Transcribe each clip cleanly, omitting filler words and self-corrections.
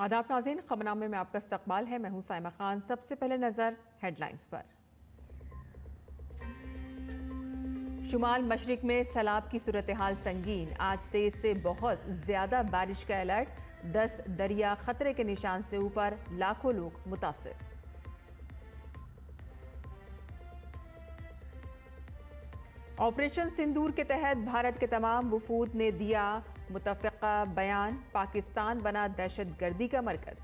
आदाब नाज़रीन, खबरनामे में आपका इस्तकबाल है। मैं हूं साइमा खान। सबसे पहले नजर हेडलाइंस पर। शुमाल मशरिक में सैलाब की सूरत हाल संगीन। आज तेज से बहुत ज्यादा बारिश का अलर्ट। 10 दरिया खतरे के निशान से ऊपर, लाखों लोग मुतासिर। ऑपरेशन सिंदूर के तहत भारत के तमाम वफूद ने दिया मुतफ़िक़ा बयान। पाकिस्तान बना दहशतगर्दी का मरकज।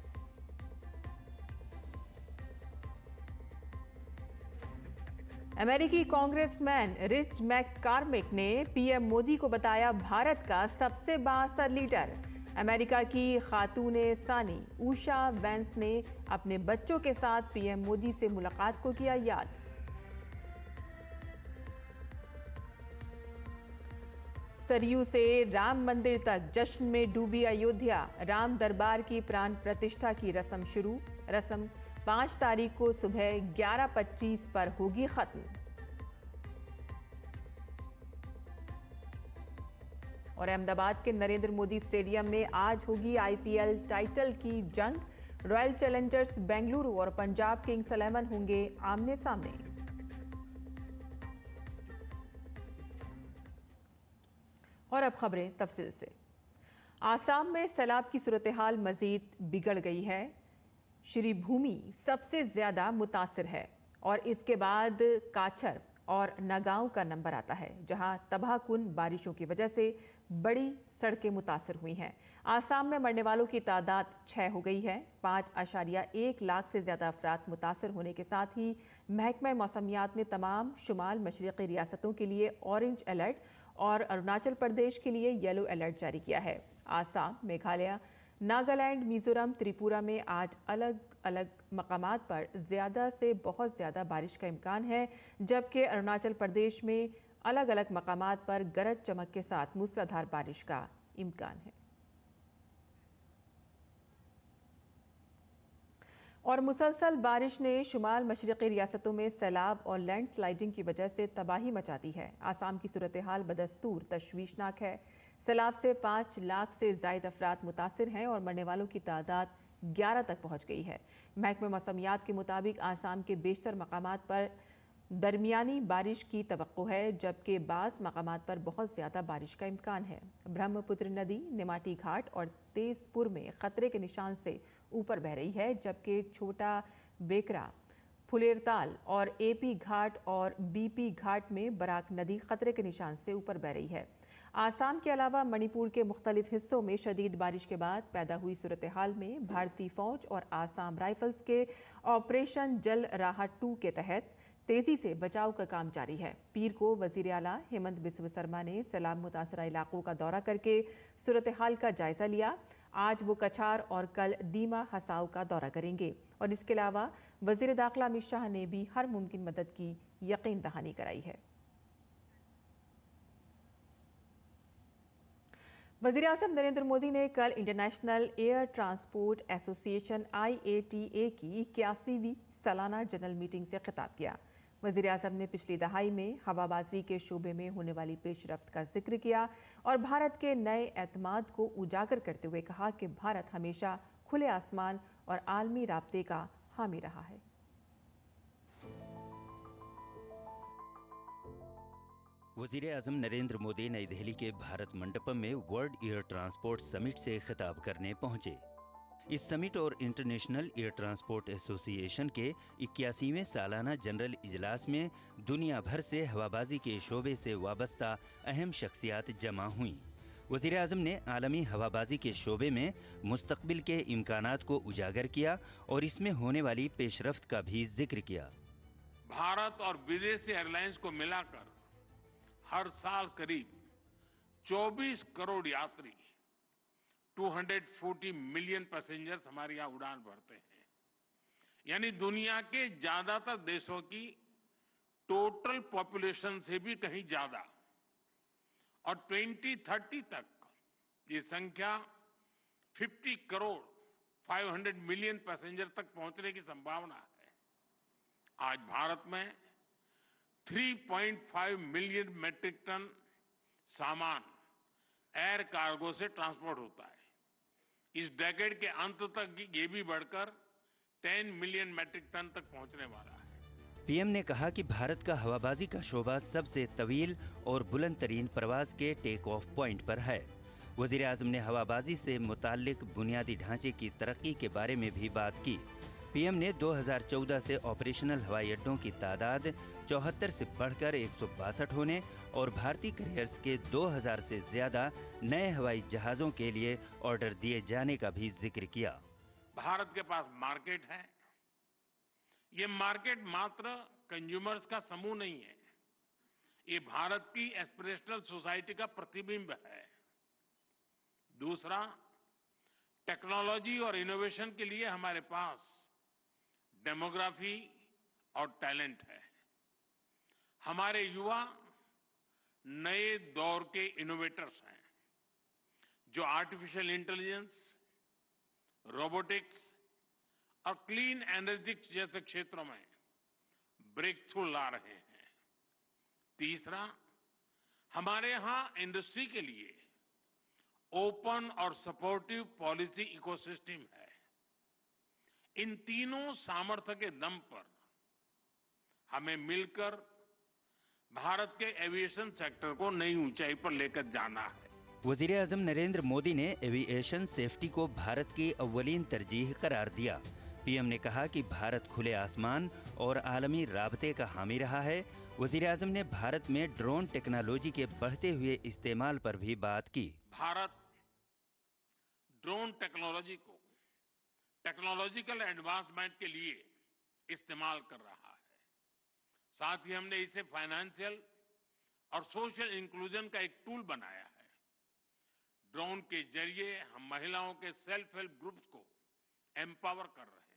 अमेरिकी कांग्रेसमैन रिच मैककॉर्मिक ने पीएम मोदी को बताया भारत का सबसे बाअसर लीडर। अमेरिका की खातून सानी उषा वेंस ने अपने बच्चों के साथ पीएम मोदी से मुलाकात को किया याद। सरयू से राम मंदिर तक जश्न में डूबी अयोध्या। राम दरबार की प्राण प्रतिष्ठा की रस्म शुरू। रस्म 5 तारीख को सुबह 11:25 पर होगी खत्म। और अहमदाबाद के नरेंद्र मोदी स्टेडियम में आज होगी आईपीएल टाइटल की जंग। रॉयल चैलेंजर्स बेंगलुरु और पंजाब किंग्स 11 होंगे आमने सामने। और अब खबरें तफसील से। आसाम में सैलाब की सूरत हाल मजीद बिगड़ गई है। श्री भूमि सबसे ज्यादा मुतासिर है और इसके बाद काछर और नगांव का नंबर आता है, जहां तबाहकुन बारिशों की वजह से बड़ी सड़कें मुतासिर हुई हैं। आसाम में मरने वालों की तादाद 6 हो गई है। 5.1 लाख से ज्यादा अफराद मुतासिर होने के साथ ही महकमा मौसमियात ने तमाम शुमाल मशरक़ी रियासतों के लिए ऑरेंज अलर्ट और अरुणाचल प्रदेश के लिए येलो अलर्ट जारी किया है। आसाम, मेघालय, नागालैंड, मिजोरम, त्रिपुरा में आज अलग अलग मकामात पर ज़्यादा से बहुत ज़्यादा बारिश का इम्कान है, जबकि अरुणाचल प्रदेश में अलग अलग मकामात पर गरज चमक के साथ मूसलाधार बारिश का इम्कान है। और मुसलसल बारिश ने शुमाल मशरक़ी रियासतों में सैलाब और लैंडस्लाइडिंग की वजह से तबाही मचा दी है। आसाम की सूरत हाल बदस्तूर तशवीशनाक है। सैलाब से 5 लाख से ज़ायद अफराद मुतासिर हैं और मरने वालों की तादाद 11 तक पहुँच गई है। महकमे मौसमियात के मुताबिक आसाम के बेशतर मकामात पर दरमियानी बारिश की तवक्को है, जबकि बाज़ मकामात पर बहुत ज़्यादा बारिश का इम्कान है। ब्रह्मपुत्र नदी निमाटी घाट और तेजपुर में खतरे के निशान से ऊपर बह रही है, जबकि छोटा बेकरा, फुलेरताल और एपी घाट और बीपी घाट में बराक नदी खतरे के निशान से ऊपर बह रही है। आसाम के अलावा मणिपुर के मुख्तलिफ हिस्सों में शदीद बारिश के बाद पैदा हुई सूरत हाल में भारतीय फौज और आसाम राइफल्स के ऑपरेशन जल राहत 2 के तहत तेजी से बचाव का काम जारी है। पीर को वजीर आला हेमंत बिस्व शर्मा ने सैलाब मुतासरा इलाकों का दौरा करके सूरत हाल का जायजा लिया। आज वो कछार और कल दीमा हसाव का दौरा करेंगे। और इसके अलावा वजीर दाखिला अमित शाह ने भी हर मुमकिन मदद की यकीन दहानी कराई है। वज़ीर आज़म नरेंद्र मोदी ने कल international air transport association IATA की 81वीं सालाना जनरल मीटिंग से खिताब किया। वज़ीर आज़म ने पिछली दहाई में हवाबाजी के शोबे में होने वाली पेशरफ्त का जिक्र किया और भारत के नए एतमाद को उजागर करते हुए कहा कि भारत हमेशा खुले आसमान और आलमी राब्ते का हामी रहा है। वज़ीर आज़म नरेंद्र मोदी नई दिल्ली के भारत मंडपम में वर्ल्ड एयर ट्रांसपोर्ट समिट से खिताब करने पहुंचे। इस समिट और इंटरनेशनल एयर ट्रांसपोर्ट एसोसिएशन के 81वें सालाना जनरल इजलास में दुनिया भर से हवाबाजी के शोबे से वाबस्ता अहम शख्सियात जमा हुई। वज़ीर आज़म ने आलमी हवाबाजी के शोबे में मुस्तकबिल के इम्कानात को उजागर किया और इसमें होने वाली पेशरफ्त का भी जिक्र किया। भारत और विदेशी एयरलाइंस को मिलाकर हर साल करीब 24 करोड़ यात्री 240 मिलियन पैसेंजर्स हमारे यहां उड़ान भरते हैं। यानी दुनिया के ज्यादातर देशों की टोटल पॉपुलेशन से भी कहीं ज्यादा। और 2030 तक ये संख्या 50 करोड़ 500 मिलियन पैसेंजर तक पहुंचने की संभावना है। आज भारत में 3.5 मिलियन मेट्रिक टन सामान एयर कार्गो से ट्रांसपोर्ट होता है। इस डेकेड के अंत तक ये भी बढ़कर 10 मिलियन मैट्रिक टन तक पहुंचने वाला है। पीएम ने कहा कि भारत का हवाबाजी का शोबा सबसे तवील और बुलंद तरीन प्रवास के टेक ऑफ पॉइंट पर है। वजीर आजम ने हवाबाजी से मुताल्लिक बुनियादी ढांचे की तरक्की के बारे में भी बात की। पीएम ने 2014 से ऑपरेशनल हवाई अड्डों की तादाद 74 से बढ़कर 162 होने और भारतीय कैरियर्स के 2000 से ज्यादा नए हवाई जहाजों के लिए ऑर्डर दिए जाने का भी जिक्र किया। भारत के पास मार्केट है। ये मार्केट मात्र कंज्यूमर्स का समूह नहीं है, ये भारत की एस्पिरेशनल सोसाइटी का प्रतिबिंब है। दूसरा, टेक्नोलॉजी और इनोवेशन के लिए हमारे पास डेमोग्राफी और टैलेंट है। हमारे युवा नए दौर के इनोवेटर्स हैं जो आर्टिफिशियल इंटेलिजेंस, रोबोटिक्स और क्लीन एनर्जी जैसे क्षेत्रों में ब्रेक थ्रू ला रहे हैं। तीसरा, हमारे यहां इंडस्ट्री के लिए ओपन और सपोर्टिव पॉलिसी इकोसिस्टम है। इन तीनों सामर्थ्य के दम पर हमें मिलकर भारत के एविएशन सेक्टर को नई ऊंचाई पर लेकर जाना है। वजीर आजम नरेंद्र मोदी ने एविएशन सेफ्टी को भारत की अव्वलीन तरजीह करार दिया। पीएम ने कहा कि भारत खुले आसमान और आलमी राबते का हामी रहा है। वजीर आजम ने भारत में ड्रोन टेक्नोलॉजी के बढ़ते हुए इस्तेमाल पर भी बात की। भारत ड्रोन टेक्नोलॉजी को टेक्नोलॉजिकल एडवांसमेंट के लिए इस्तेमाल कर रहा है। साथ ही हमने इसे फाइनेंशियल और सोशल इंक्लूजन का एक टूल बनाया है। ड्रोन के जरिए हम महिलाओं के सेल्फ हेल्प ग्रुप्स को एम्पावर कर रहे हैं।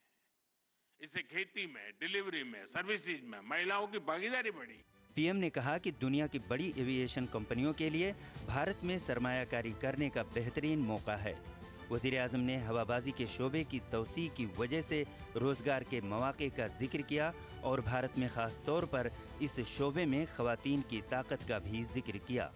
इससे खेती में, डिलीवरी में, सर्विसेज में महिलाओं की भागीदारी बढ़ी। पीएम ने कहा कि दुनिया की बड़ी एविएशन कंपनियों के लिए भारत में सरमायाकारी करने का बेहतरीन मौका है। वजीर आजम ने हवाबाजी के शोबे की तौसी की वजह से रोजगार के मौके का जिक्र किया और भारत में खास तौर पर इस शोबे में खवातीन की ताकत का भी जिक्र किया।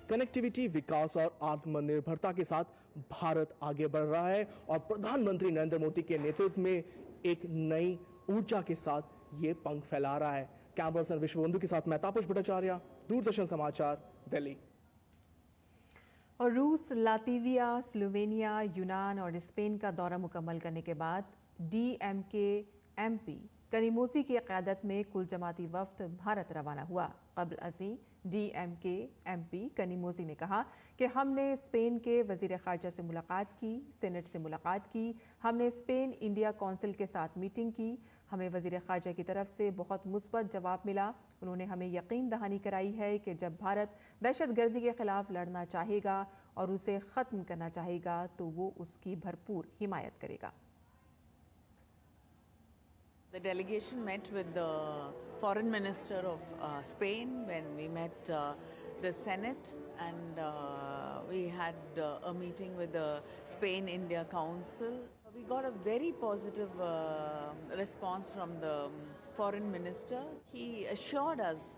कनेक्टिविटी, विकास और आत्मनिर्भरता के साथ भारत आगे बढ़ रहा है और प्रधानमंत्री नरेंद्र मोदी के नेतृत्व में एक नई ऊर्जा के साथ ये पंख फैला रहा है। कैमरा पर्सन विश्वबंधु के साथ मैं तापस भट्टाचार्य, दूरदर्शन समाचार, दिल्ली। और रूस, लातविया, स्लोवेनिया, यूनान और स्पेन का दौरा मुकम्मल करने के बाद डीएमके एमपी कनिमोजी की क़यादत में कुल जमाती वफ्द भारत रवाना हुआ। क़ब्ल अज़ीं डीएमके एमपी कनिमोजी ने कहा कि हमने स्पेन के वज़ीर ख़ारजा से मुलाकात की, सेनेट से मुलाकात की, हमने स्पेन इंडिया कौंसिल के साथ मीटिंग की। हमें वज़ीर ख़ारजा की तरफ से बहुत मुस्बत जवाब मिला। उन्होंने हमें यकीन दहानी कराई है कि जब भारत दहशतगर्दी के ख़िलाफ़ लड़ना चाहेगा और उसे ख़त्म करना चाहेगा तो वो उसकी भरपूर हिमायत करेगा। The delegation met with the foreign minister of Spain when we met the Senate, and we had a meeting with the Spain-India Council. We got a very positive response from the foreign minister. He assured us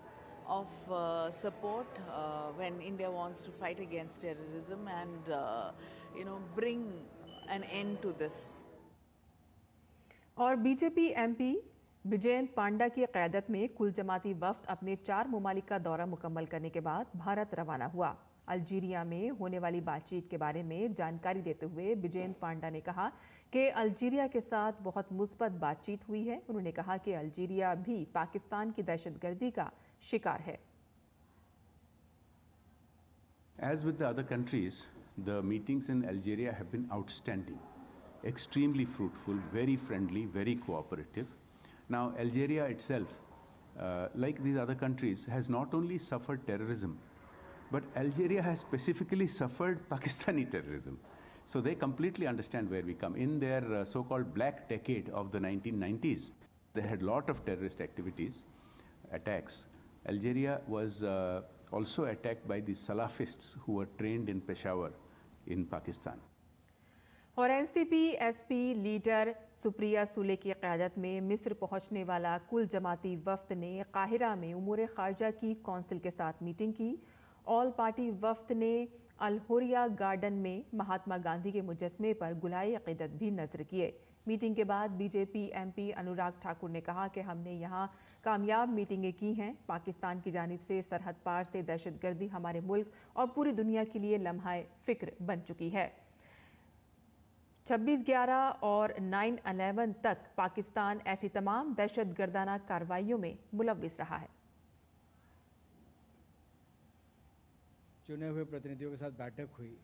of support when India wants to fight against terrorism and bring an end to this. और BJP MP Vijayant पांडा की क़यादत में कुल जमाती वफ्द अपने 4 मुमालिक का दौरा मुकम्मल करने के बाद भारत रवाना हुआ। अल्जीरिया में होने वाली बातचीत के बारे में जानकारी देते हुए विजयंत पांडा ने कहा कि अल्जीरिया के साथ बहुत मुस्बत बातचीत हुई है। उन्होंने कहा कि अल्जीरिया भी पाकिस्तान की दहशतगर्दी का शिकार है। As with the other countries, the meetings in Algeria have been outstanding. Extremely fruitful, very friendly, very cooperative. Now, Algeria itself, like these other countries, has not only suffered terrorism, but Algeria has specifically suffered Pakistani terrorism. So they completely understand where we come. In their so-called black decade of the 1990s, they had a lot of terrorist activities, attacks. Algeria was also attacked by the Salafists who were trained in Peshawar in Pakistan. और NCP SP leader Supriya Sule की क़यादत में मिस्र पहुंचने वाला कुल जमाती वफ्द ने Cairo में उमूर ख़ारजा की कौंसिल के साथ मीटिंग की ऑल पार्टी वफ्द ने अल-हुरिया गार्डन में महात्मा गांधी के मुजस्मे पर गुलाए अक़ीदत भी नज़र किए। मीटिंग के बाद बीजेपी एमपी अनुराग ठाकुर ने कहा कि हमने यहाँ कामयाब मीटिंगें की हैं। पाकिस्तान की जानिब से सरहद पार से दहशतगर्दी हमारे मुल्क और पूरी दुनिया के लिए लम्हा फ़िक्र बन चुकी है। 26/11 और 9/11 तक पाकिस्तान ऐसी तमाम दहशतगर्दाना कार्रवाइयों में मुलव्विस रहा है। चुने हुए प्रतिनिधियों के साथ बैठक हुई,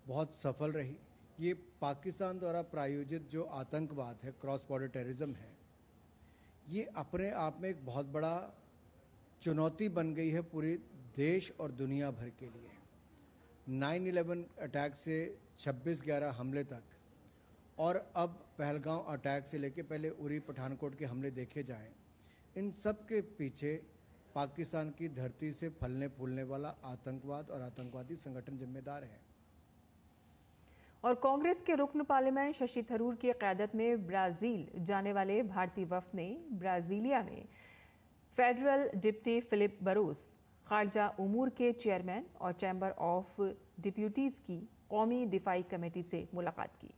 बहुत सफल रही। ये पाकिस्तान द्वारा प्रायोजित जो आतंकवाद है, क्रॉस बॉर्डर टेररिज्म है, ये अपने आप में एक बहुत बड़ा चुनौती बन गई है पूरे देश और दुनिया भर के लिए। 9/11 अटैक से 26/11 हमले तक और अब पहलगांव अटैक से लेके पहले उरी पठानकोट के हमले देखे जाएं, इन सब के पीछे पाकिस्तान की धरती से फलने फूलने वाला आतंकवाद और आतंकवादी संगठन जिम्मेदार है। और कांग्रेस के रुकन पार्लियामेंट शशि थरूर की क़यादत में ब्राज़ील जाने वाले भारतीय वफ़द ने ब्राज़ीलिया में फेडरल डिप्टी फिलिप बरोस, खारजा उमूर के चेयरमैन और चैम्बर ऑफ डिप्यूटीज़ की कौमी दिफाई कमेटी से मुलाकात की।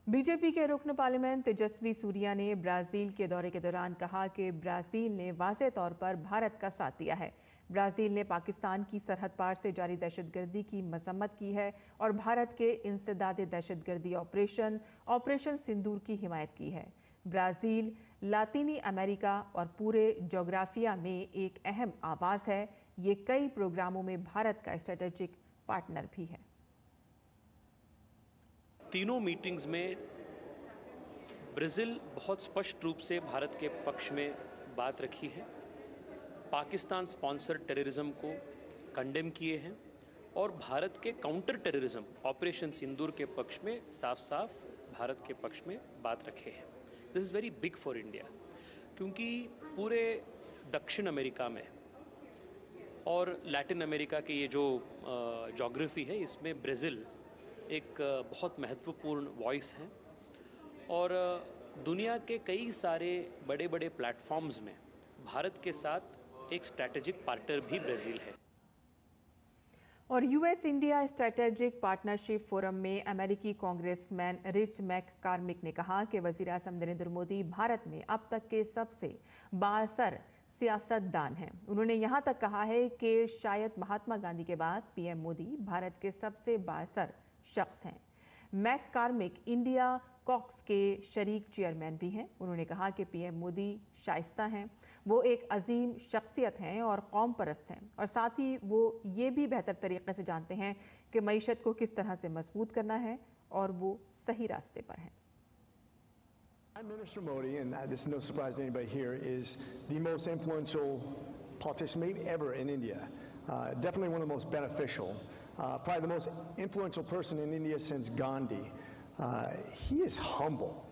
बीजेपी के रुकन पार्लियामेंट तेजस्वी सूर्या ने ब्राज़ील के दौरे के दौरान कहा कि ब्राज़ील ने वाज़ेह तौर पर भारत का साथ दिया है। ब्राज़ील ने पाकिस्तान की सरहद पार से जारी दहशतगर्दी की मजम्मत की है और भारत के इंसदाद दहशतगर्दी ऑपरेशन सिंदूर की हिमायत की है। ब्राज़ील लातीनी अमेरिका और पूरे जोग्राफिया में एक अहम आवाज़ है। ये कई प्रोग्रामों में भारत का स्ट्रेटेजिक पार्टनर भी है। तीनों मीटिंग्स में ब्राज़ील बहुत स्पष्ट रूप से भारत के पक्ष में बात रखी है, पाकिस्तान स्पॉन्सर टेररिज्म को कंडेम किए हैं और भारत के काउंटर टेररिज्म ऑपरेशन सिंदूर के पक्ष में साफ साफ भारत के पक्ष में बात रखे हैं। This is very big for India, क्योंकि पूरे दक्षिण अमेरिका में और लैटिन अमेरिका के ये जो जोग्राफी है, इसमें ब्राज़ील एक बहुत महत्वपूर्ण वॉइस है और दुनिया के कई सारे बड़े बड़े प्लेटफॉर्म्स में भारत के साथ एक स्ट्रैटेजिक पार्टनर भी ब्राज़ील है। और US India strategic partnership forum में अमेरिकी कांग्रेसमैन रिच मैककॉर्मिक ने कहा कि वज़ीर आज़म नरेंद्र मोदी भारत में अब तक के सबसे बाअसर सियासतदान हैं। उन्होंने यहाँ तक कहा है कि शायद महात्मा गांधी के बाद पीएम मोदी भारत के सबसे बाअसर शख्स हैं। मैककॉर्मिक इंडिया कॉक्स के शरीक चेयरमैन भी हैं। उन्होंने कहा कि पीएम मोदी शाइस्ता हैं, वो एक अजीम शख्सियत हैं और कौम परस्त हैं, और साथ ही वो ये भी बेहतर तरीके से जानते हैं कि मईशत को किस तरह से मजबूत करना है और वो सही रास्ते पर हैं। Prime Minister Modi, and this is no surprise to anybody here, is the most influential politician maybe ever in India. Definitely one of the most beneficial. Probably the most influential person in India since Gandhi. He is humble.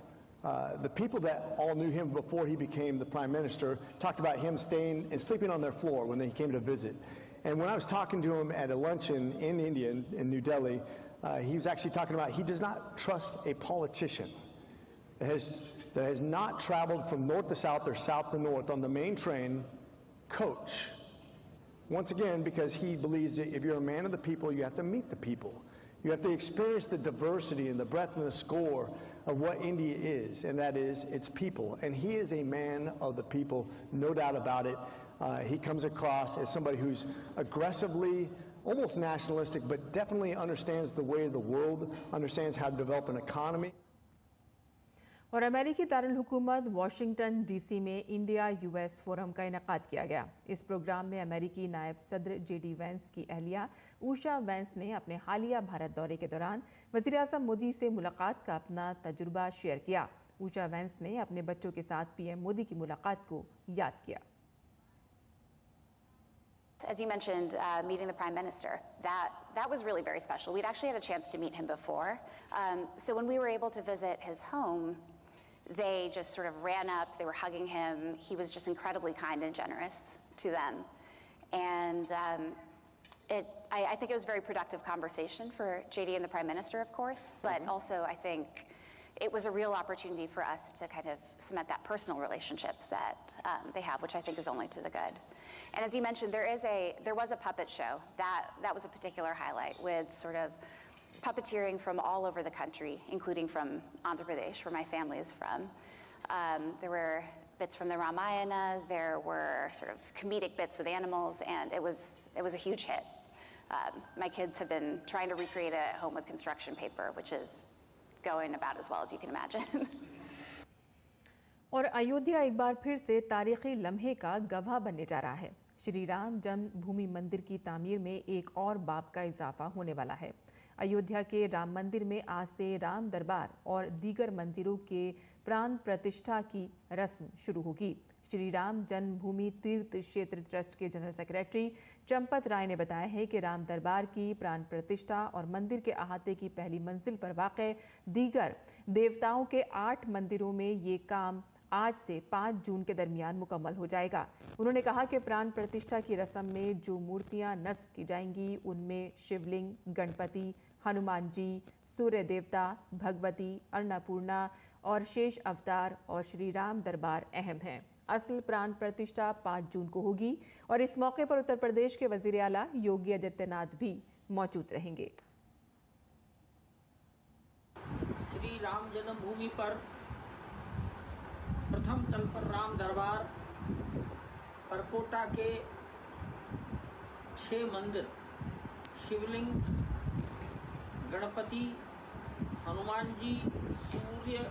The people that all knew him before he became the Prime Minister talked about him staying and sleeping on their floor when he came to visit. And when I was talking to him at a luncheon in India, in New Delhi, he was actually talking about he does not trust a politician that has not traveled from north to south or south to north on the main train coach. Once again, because he believes that if you're a man of the people, you have to meet the people. You have to experience the diversity and the breadth and the score of what India is, and that is its people. And he is a man of the people, no doubt about it. He comes across as somebody who's aggressively, almost nationalistic, but definitely understands the way the world understands how to develop an economy. और अमेरिकी दारुल हुकूमत Washington DC में India US forum का इनेकाद किया गया। इस programme में अमेरिकी नायब सदर जेडी वैंस की अहलिया ऊषा वैंस ने अपने हालिया भारत दौरे के दौरान वज़ीर आज़म मोदी से मुलाकात का अपना तजुर्बा शेयर किया। ऊषा वैंस ने अपने बच्चों के साथ पीएम मोदी की मुलाकात को याद किया। As you mentioned, meeting the Prime Minister, that was really very special. We'd actually had a chance to meet him before. So when we were able to visit his home, they just sort of ran up, they were hugging him. He was just incredibly kind and generous to them. And I think it was a very productive conversation for JD and the Prime Minister, of course, but also I think it was a real opportunity for us to kind of cement that personal relationship that they have, which I think is only to the good. And as you mentioned, there was a puppet show. That was a particular highlight, with sort of puppeteering from all over the country, including from Andhra Pradesh, where my family is from. There were bits from the Ramayana, there were sort of comedic bits with animals, and it was a huge hit. My kids have been trying to recreate it at home with construction paper, which is going about as well as you can imagine. और अयोध्या एक बार फिर से तारीखी लम्हे का गवाह बनने जा रहा है। श्री राम जन्मभूमि मंदिर की तामीर में एक और बाब का इजाफा होने वाला है। अयोध्या के राम मंदिर में आज से राम दरबार और दीगर मंदिरों के प्राण प्रतिष्ठा की रस्म शुरू होगी। श्री राम जन्मभूमि तीर्थ क्षेत्र ट्रस्ट के जनरल सेक्रेटरी चंपत राय ने बताया है कि राम दरबार की प्राण प्रतिष्ठा और मंदिर के अहाते की पहली मंजिल पर वाक़ दीगर देवताओं के 8 मंदिरों में ये काम आज से 5 जून के दरमियान मुकम्मल हो जाएगा। उन्होंने कहा कि प्राण प्रतिष्ठा की रस्म में जो मूर्तियां नस्ब की जाएंगी उनमें शिवलिंग, गणपति, हनुमान जी, सूर्य देवता, भगवती, अन्नपूर्णा और शेष अवतार और श्री राम दरबार अहम हैं। असल प्राण प्रतिष्ठा 5 जून को होगी और इस मौके पर उत्तर प्रदेश के वजीर आला योगी आदित्यनाथ भी मौजूद रहेंगे। श्री राम जन्मभूमि पर प्रथम तल पर राम दरबार, परकोटा के 6 मंदिर, शिवलिंग, गणपति, हनुमान जी, सूर्य,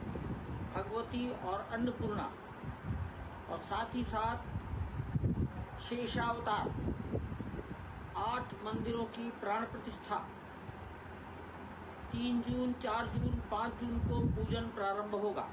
भगवती और अन्नपूर्णा, और साथ ही साथ शेषावतार 8 मंदिरों की प्राण प्रतिष्ठा 3 जून, 4 जून, 5 जून को पूजन प्रारंभ होगा।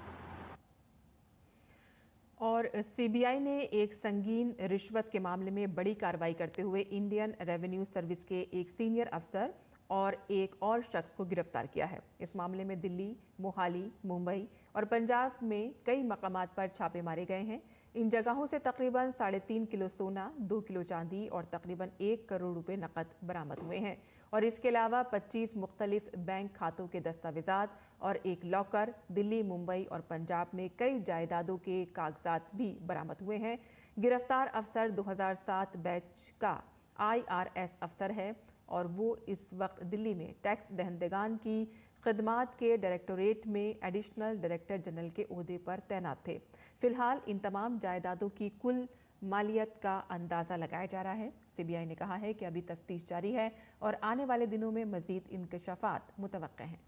और सीबीआई ने एक संगीन रिश्वत के मामले में बड़ी कार्रवाई करते हुए इंडियन रेवेन्यू सर्विस के एक सीनियर अफसर और एक और शख्स को गिरफ्तार किया है। इस मामले में दिल्ली, मोहाली, मुंबई और पंजाब में कई मकामात पर छापे मारे गए हैं। इन जगहों से तकरीबन 3.5 किलो सोना, 2 किलो चांदी और तकरीबन 1 करोड़ रुपए नकद बरामद हुए हैं और इसके अलावा 25 मुख्तलिफ बैंक खातों के दस्तावेजात और एक लॉकर, दिल्ली, मुंबई और पंजाब में कई जायदादों के कागजात भी बरामद हुए हैं। गिरफ्तार अफसर 2007 बैच का IRS अफसर है और वो इस वक्त दिल्ली में टैक्स दहंदगान की खदमात के डायरेक्टोरेट में एडिशनल डायरेक्टर जनरल के ओहदे पर तैनात थे। फिलहाल इन तमाम जायदादों की कुल मालियत का अंदाज़ा लगाया जा रहा है। सीबीआई ने कहा है कि अभी तफ्तीश जारी है और आने वाले दिनों में मज़ीद इंकशाफात मुतवक्के हैं।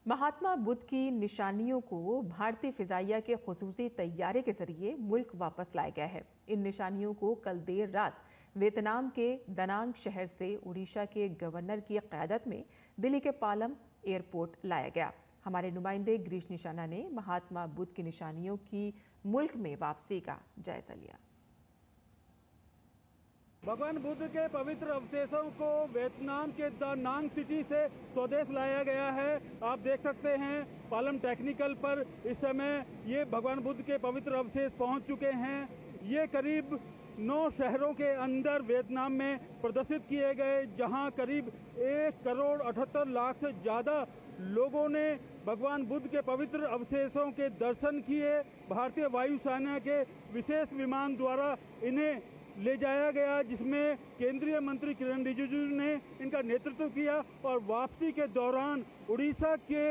महात्मा बुद्ध की निशानियों को भारतीय फिजाइया के खुसूसी तैयारे के जरिए मुल्क वापस लाया गया है। इन निशानियों को कल देर रात वियतनाम के दनांग शहर से उड़ीसा के गवर्नर की क़यादत में दिल्ली के पालम एयरपोर्ट लाया गया। हमारे नुमाइंदे गिरीश निशाना ने महात्मा बुद्ध की निशानियों की मुल्क में वापसी का जायजा लिया। भगवान बुद्ध के पवित्र अवशेषों को वियतनाम के दा नांग सिटी से स्वदेश लाया गया है। आप देख सकते हैं पालम टेक्निकल पर इस समय ये भगवान बुद्ध के पवित्र अवशेष पहुंच चुके हैं। ये करीब 9 शहरों के अंदर वियतनाम में प्रदर्शित किए गए, जहां करीब 1 करोड़ 78 लाख से ज़्यादा लोगों ने भगवान बुद्ध के पवित्र अवशेषों के दर्शन किए। भारतीय वायुसेना के विशेष विमान द्वारा इन्हें ले जाया गया, जिसमें केंद्रीय मंत्री किरण रिजिजू ने इनका नेतृत्व किया और वापसी के दौरान उड़ीसा के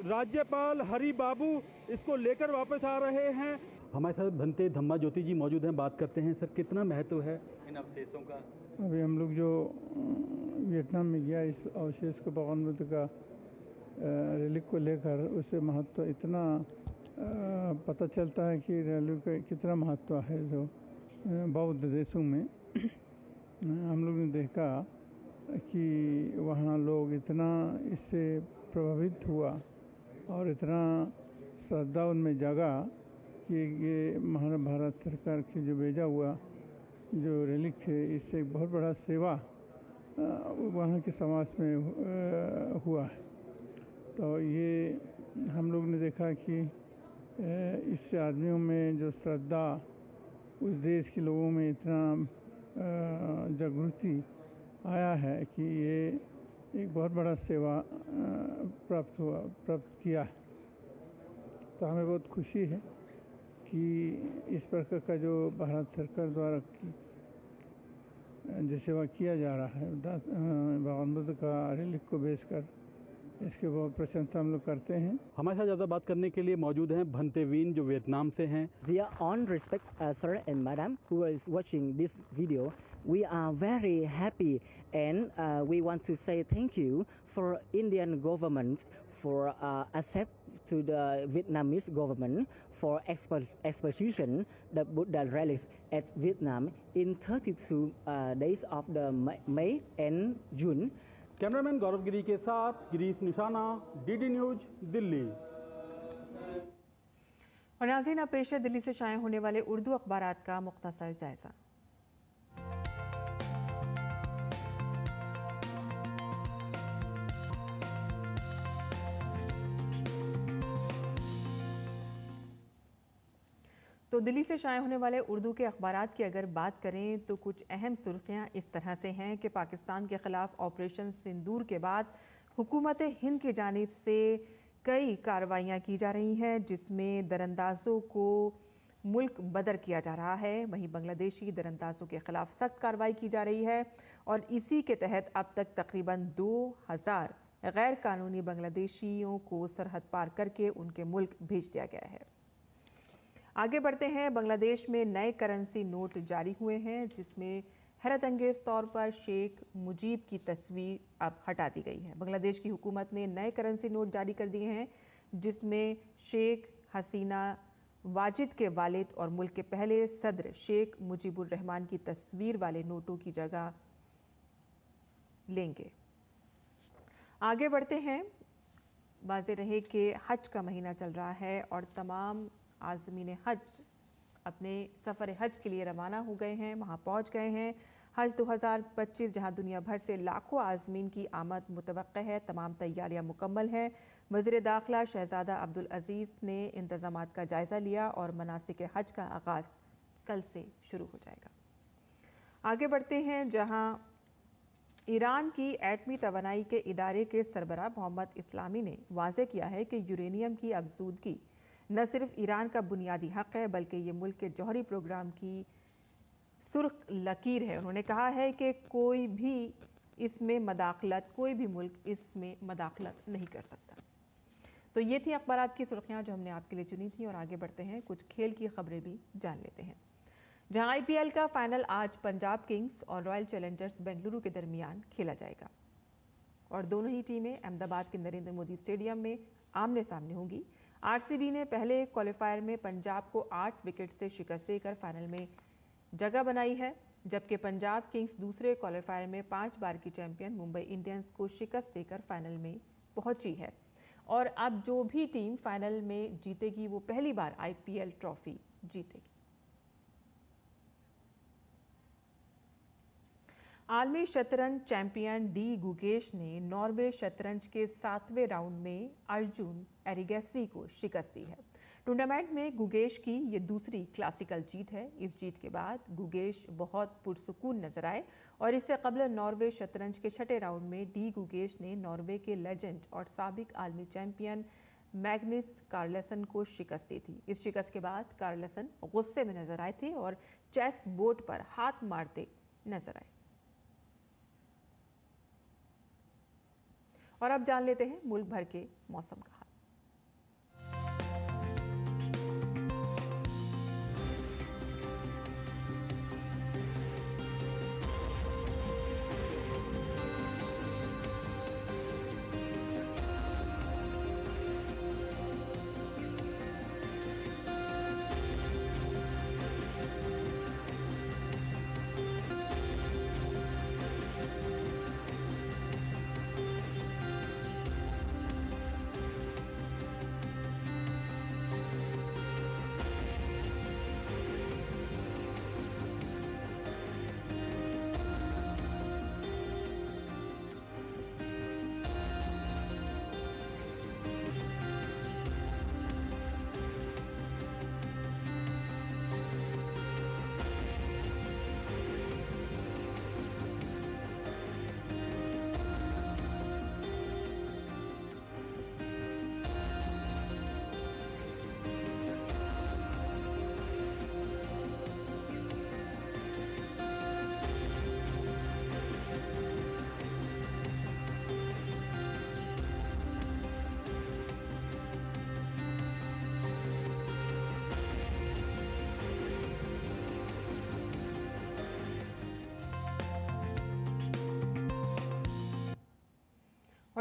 राज्यपाल हरि बाबू इसको लेकर वापस आ रहे हैं। हमारे साथ भंते धम्मा ज्योति जी मौजूद हैं, बात करते हैं। सर, कितना महत्व है इन अवशेषों का? अभी हम लोग जो वियतनाम में गया इस अवशेष को भगवान बुद्ध का रिलिक को लेकर उससे महत्व इतना पता चलता है कि रिलिक का कितना महत्व है जो बौद्ध देशों में। हम लोग ने देखा कि वहाँ लोग इतना इससे प्रभावित हुआ और इतना श्रद्धा उनमें जगा कि ये भारत सरकार की जो भेजा हुआ जो रिलिक है इससे एक बहुत बड़ा सेवा वहाँ के समाज में हुआ है। तो ये हम लोग ने देखा कि इससे आदमियों में जो श्रद्धा, उस देश के लोगों में इतना जागृति आया है कि ये एक बहुत बड़ा सेवा प्राप्त किया है। तो हमें बहुत खुशी है कि इस प्रकार का जो भारत सरकार द्वारा जो सेवा किया जा रहा है भगवान बुद्ध का रिलिक को बेच कर, इसकी बहुत प्रशंसा हम लोग करते हैं। हमारे साथ ज़्यादा बात करने के लिए मौजूद हैं भंते वीन जो वियतनाम से हैं। Dear on respect sir and madam who is watching this video, we are very happy and we want to say thank you for Indian government for accept to the Vietnamese government for exposition the Buddha relics at Vietnam in 32 days of the May and June. Cameraman Gaurav Giri के साथ गिरीश निशाना, DD news, Delhi. और नाज़रीन, अब पेश है दिल्ली से शाया होने वाले उर्दू अखबारात का मुख्तसर जायजा। तो दिल्ली से शाया होने वाले उर्दू के अखबारात की अगर बात करें तो कुछ अहम सुर्खियां इस तरह से हैं कि पाकिस्तान के ख़िलाफ़ ऑपरेशन सिंदूर के बाद हुकूमत हिंद की जानिब से कई कार्रवाइयां की जा रही हैं, जिसमें दरअंदाजों को मुल्क बदर किया जा रहा है। वहीं बांग्लादेशी दरअंदाजों के ख़िलाफ़ सख्त कार्रवाई की जा रही है और इसी के तहत अब तक तकरीबन 2000 गैर कानूनी बांग्लादेशियों को सरहद पार करके उनके मुल्क भेज दिया गया है। आगे बढ़ते हैं। बांग्लादेश में नए करेंसी नोट जारी हुए हैं, जिसमें हैरत अंगेज़ तौर पर शेख मुजीब की तस्वीर अब हटा दी गई है। बांग्लादेश की हुकूमत ने नए करेंसी नोट जारी कर दिए हैं, जिसमें शेख हसीना वाजिद के वालिद और मुल्क के पहले सदर शेख मुजीबुर रहमान की तस्वीर वाले नोटों की जगह लेंगे। आगे बढ़ते हैं। वाज़ेह रहे कि हज का महीना चल रहा है और तमाम आज़मीन हज अपने सफ़र हज के लिए रवाना हो गए हैं, वहाँ पहुँच गए हैं। हज 2025 जहाँ दुनिया भर से लाखों आज़मीन की आमद मुतवक्के है, तमाम तैयारियाँ मुकम्मल हैं। वज़ीर दाखिला शहज़ादा अब्दुल अज़ीज़ ने इंतज़ामात का जायज़ा लिया और मनासिक हज का आगाज़ कल से शुरू हो जाएगा। आगे बढ़ते हैं, जहाँ ईरान की एटमी तवानाई के इदारे के सरबराह मोहम्मद इस्लामी ने वाज़ेह किया है कि यूरेनियम की अफजूदगी न सिर्फ ईरान का बुनियादी हक़ है, बल्कि ये मुल्क के जौहरी प्रोग्राम की सुर्ख लकीर है। उन्होंने कहा है कि कोई भी मुल्क इसमें मदाखलत नहीं कर सकता। तो ये थी अखबारात की सुर्खियाँ जो हमने आपके लिए चुनी थी। और आगे बढ़ते हैं, कुछ खेल की खबरें भी जान लेते हैं। जहां IPL का फाइनल आज पंजाब किंग्स और रॉयल चैलेंजर्स बेंगलुरु के दरमियान खेला जाएगा और दोनों ही टीमें अहमदाबाद के नरेंद्र मोदी स्टेडियम में आमने सामने होंगी। RCB ने पहले क्वालिफायर में पंजाब को 8 विकेट से शिकस्त देकर फाइनल में जगह बनाई है, जबकि पंजाब किंग्स दूसरे क्वालिफायर में 5 बार की चैंपियन मुंबई इंडियंस को शिकस्त देकर फाइनल में पहुंची है। और अब जो भी टीम फाइनल में जीतेगी वो पहली बार IPL ट्रॉफी जीतेगी। आलमी शतरंज चैंपियन डी गुगेश ने नॉर्वे शतरंज के 7वें राउंड में अर्जुन एरिगैसी को शिकस्त दी है। टूर्नामेंट में गुगेश की ये दूसरी क्लासिकल जीत है। इस जीत के बाद गुगेश बहुत पुरसुकून नजर आए और इससे कबल नॉर्वे शतरंज के 6ठे राउंड में डी गुगेश ने नॉर्वे के लेजेंड और साबिक आलमी चैंपियन मैग्नस कार्लसन को शिकस्त दी थी। इस शिकस्त के बाद कार्लसन गुस्से में नजर आए थे और चेस बोर्ड पर हाथ मारते नजर आए। और अब जान लेते हैं मुल्क भर के मौसम का हाल।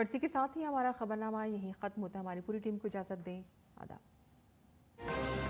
और इसी के साथ ही हमारा खबरनामा यहीं ख़त्म होता है। हमारी पूरी टीम को इजाज़त दें। आदाब।